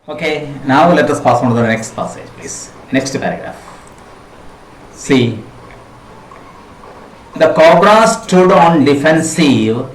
Okay, now let us pass on to the next passage, please. Next paragraph. See, the cobra stood on defensive,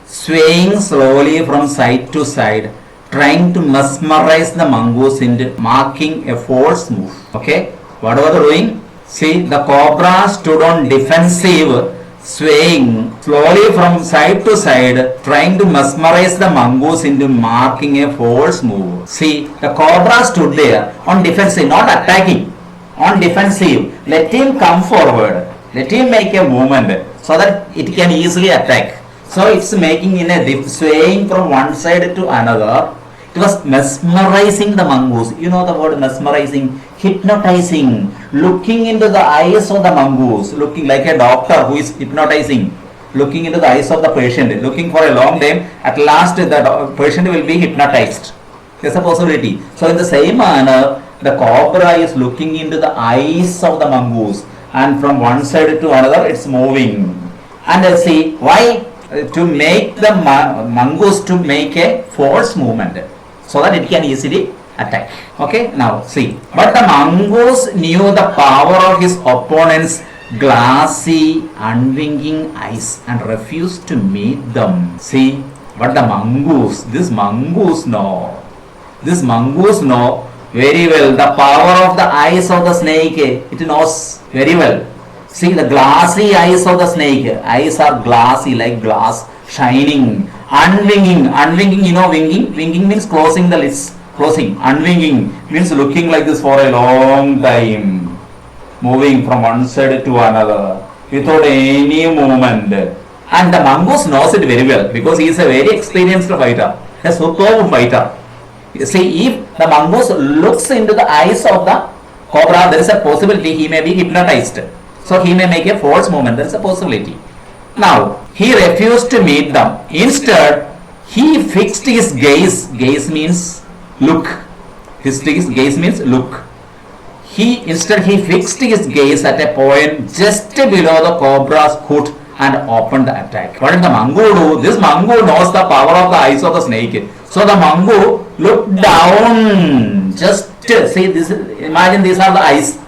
swaying slowly from side to side, trying to mesmerize the mongoose into marking a false move. Okay, what was the doing? See, the cobra stood on defensive, swaying slowly from side to side, trying to mesmerize the mongoose into marking a false move. See, the cobra stood there on defensive, not attacking, on defensive. Let him come forward. Let him make a movement so that it can easily attack. So it's making in a swaying from one side to another. It was mesmerizing the mongoose. You know the word mesmerizing, hypnotizing, looking into the eyes of the mongoose, looking like a doctor who is hypnotizing, looking into the eyes of the patient, looking for a long time. At last, the patient will be hypnotized. There's a possibility. So in the same manner, the cobra is looking into the eyes of the mongoose, and from one side to another, it's moving. And let's see why. To make the mongoose to make a false movement, so that it can easily attack. Okay, now see. But the mongoose knew the power of his opponent's glassy, unwinking eyes and refused to meet them. See, but the mongoose, this mongoose know very well the power of the eyes of the snake. It knows very well. See, the glassy eyes of the snake. Eyes are glassy like glass, shining. Unwinking, you know winking? Winking means closing the lids. Closing. Unwinking means looking like this for a long time. Moving from one side to another without any movement. And the mongoose knows it very well because he is a very experienced fighter. A superb fighter. See, if the mongoose looks into the eyes of the cobra, there is a possibility he may be hypnotized. So he may make a false movement. There is a possibility. Now, he refused to meet them. Instead, he fixed his gaze. Gaze means look. His gaze means look. He fixed his gaze at a point just below the cobra's hood and opened the attack. What did the mongoose do? This mongoose knows the power of the eyes of the snake. So the mongoose looked down. Just see this. Imagine these are the eyes.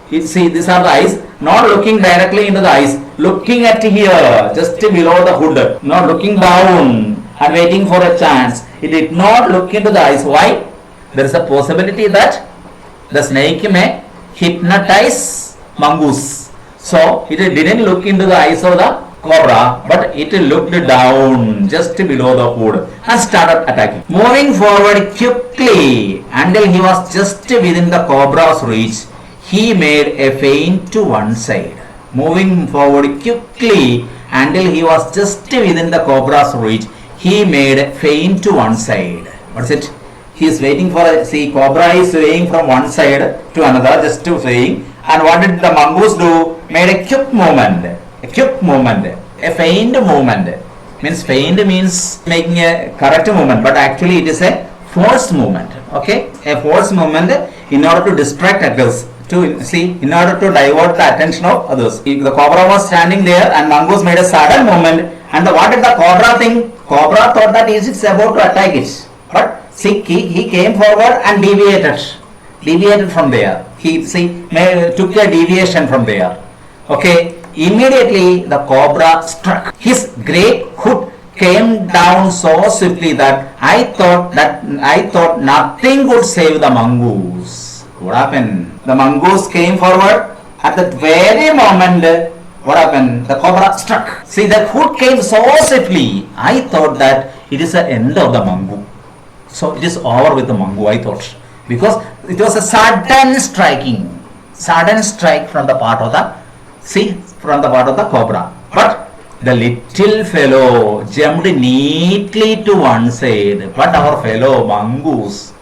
See, these are the eyes. Not looking directly into the eyes, looking at here, just below the hood, not looking down and waiting for a chance. It did not look into the eyes. Why? There is a possibility that the snake may hypnotize mongoose. So it didn't look into the eyes of the cobra, but it looked down just below the hood and started attacking. Moving forward quickly until he was just within the cobra's reach, he made a feint to one side. Moving forward quickly until he was just within the cobra's reach, he made a feint to one side. What's it? He is waiting for a, see, cobra is swaying from one side to another, just to swaying. And what did the mongoose do? Made a quick movement. A feint movement. Feint means making a correct movement, but actually it is a forced movement. Okay? A forced movement in order to distract others. In order to divert the attention of others. The cobra was standing there and mongoose made a sudden movement. And what did the cobra think? Cobra thought that he is about to attack it. But see, he came forward and deviated from there. He took a deviation from there. Okay. Immediately the cobra struck. His great hood came down so swiftly that I thought nothing would save the mongoose. What happened? The mongoose came forward. At that very moment, what happened? The cobra struck. See, the hood came so swiftly. I thought that it is the end of the mongoose. So it is over with the mongoose, I thought. Because it was a sudden strike from the part of the cobra. But the little fellow jumped neatly to one side. But our fellow mongoose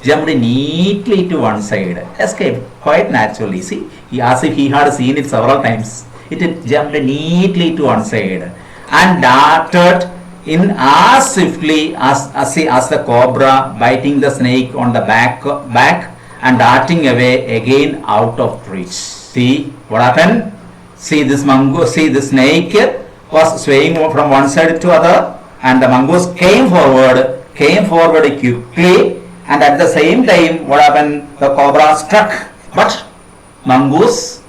jumped neatly to one side, escaped quite naturally. See, as if he had seen it several times. It jumped neatly to one side and darted in as swiftly as the cobra, biting the snake on the back and darting away again out of reach. See what happened? See, this snake was swaying from one side to other, and the mongoose came forward quickly and at the same time, what happened? The cobra struck, but mongoose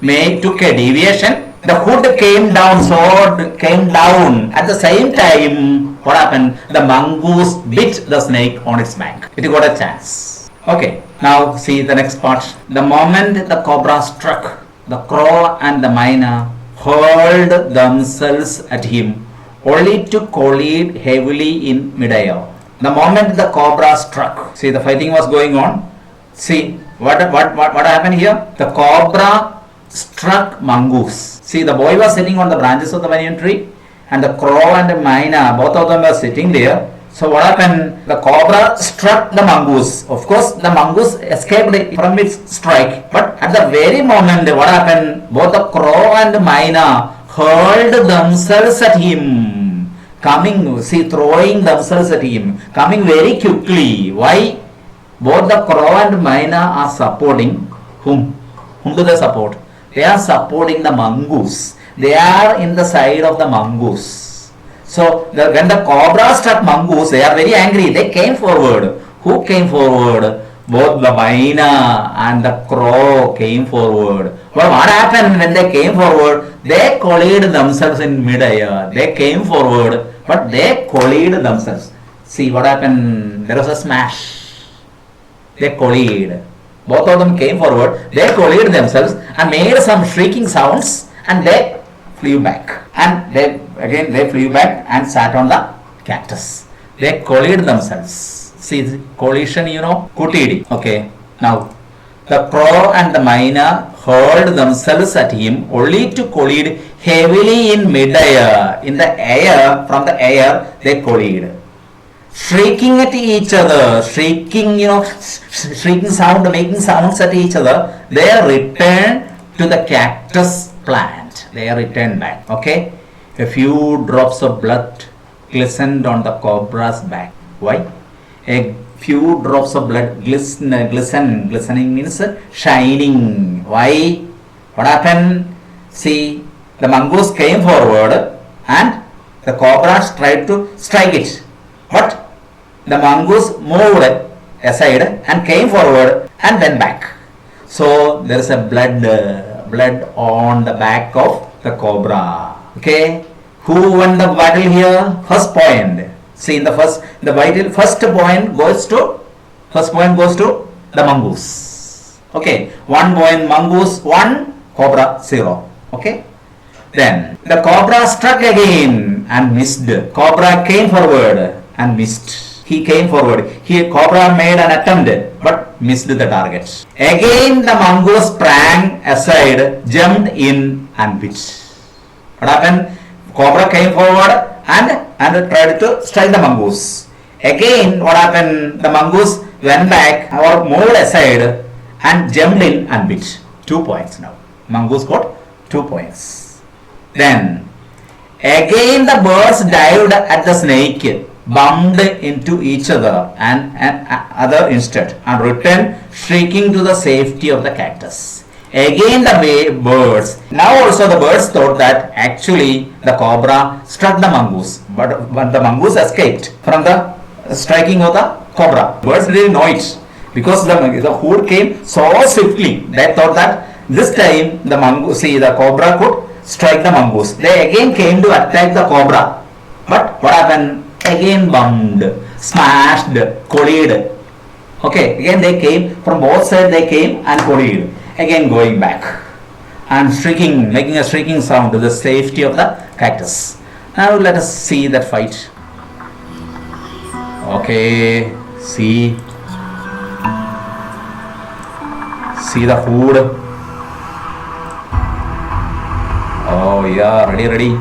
took a deviation. The hood came down, sword came down. At the same time, what happened? The mongoose bit the snake on its back. It got a chance. Okay, now see the next part. The moment the cobra struck, the crow and the myna hurled themselves at him, only to collide heavily in midair. The moment the cobra struck, see the fighting was going on. See what happened here? The cobra struck mongoose. See, the boy was sitting on the branches of the banyan tree, and the crow and the myna, both of them were sitting there. So what happened? The cobra struck the mongoose. Of course, the mongoose escaped from its strike. But at the very moment, what happened? Both the crow and the myna hurled themselves at him. Throwing themselves at him. Coming very quickly. Why? Both the crow and myna are supporting whom? Whom do they support? They are supporting the mongoose. They are in the side of the mongoose. So when the cobra struck mongoose, they are very angry. They came forward. Who came forward? Both the myna and the crow came forward. Well, what happened when they came forward? They collided themselves in mid-air. They came forward, but they collided themselves. See what happened? There was a smash. They collided. Both of them came forward, they collided themselves and made some shrieking sounds, and they flew back. And they flew back and sat on the cactus. They collided themselves. See, collision, kutidi. Okay, now the crow and the myna hurled themselves at him, only to collide heavily in mid-air. In the air, from the air, they collided. Shrieking at each other, shrieking sound, making sounds at each other, they returned to the cactus plant. They returned back. Okay, a few drops of blood glistened on the cobra's back. Why? A few drops of blood glistening means shining. Why? What happened? See, the mongoose came forward and the cobra tried to strike it. But the mongoose moved aside and came forward and went back. So there is a blood on the back of the cobra. Okay, who won the battle here? First point. See, in the first point goes to the mongoose. Okay, 1 point mongoose, 1 cobra 0. Okay. Then the cobra struck again and missed. Cobra came forward and missed. He came forward. Cobra made an attempt but missed the target. Again the mongoose sprang aside, jumped in and bit. What happened? Cobra came forward and tried to strike the mongoose. Again, what happened? The mongoose went back or moved aside and jumped in and bit. 2 points now. Mongoose got 2 points. Then again the birds dived at the snake, bumped into each other and other instead, and returned shrieking to the safety of the cactus. Again the birds. Now also the birds thought that actually the cobra struck the mongoose, but the mongoose escaped from the striking of the cobra. Birds didn't know it because the hood came so swiftly. They thought that this time the cobra could strike the mongoose. They again came to attack the cobra, but what happened? Again bumped, smashed, collided. Okay, again they came from both sides. They came and collided. Again going back and shrieking, making a shrieking sound to the safety of the cactus. Now let us see that fight. Okay, see the hood. Oh yeah, ready.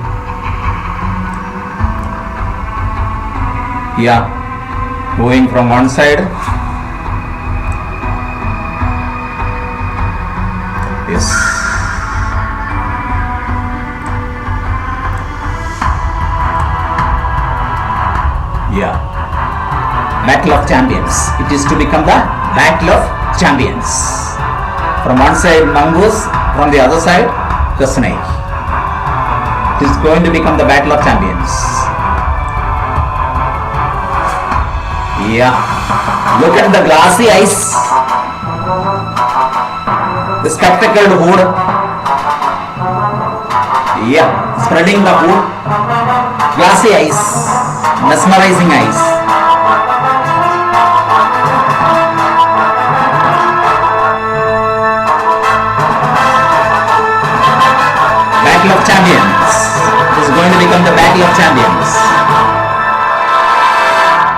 Yeah, moving from one side. Yes. Yeah. Battle of Champions. It is to become the Battle of Champions. From one side mongoose, from the other side the snake. It is going to become the Battle of Champions. Yeah. Look at the glassy eyes, the spectacled hood. Yeah, spreading the hood. Glassy eyes, mesmerizing eyes. Battle of Champions. This is going to become the Battle of Champions.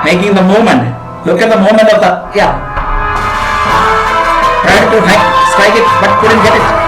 Making the movement. Look at the movement of the, yeah. Tried to strike it but couldn't get it.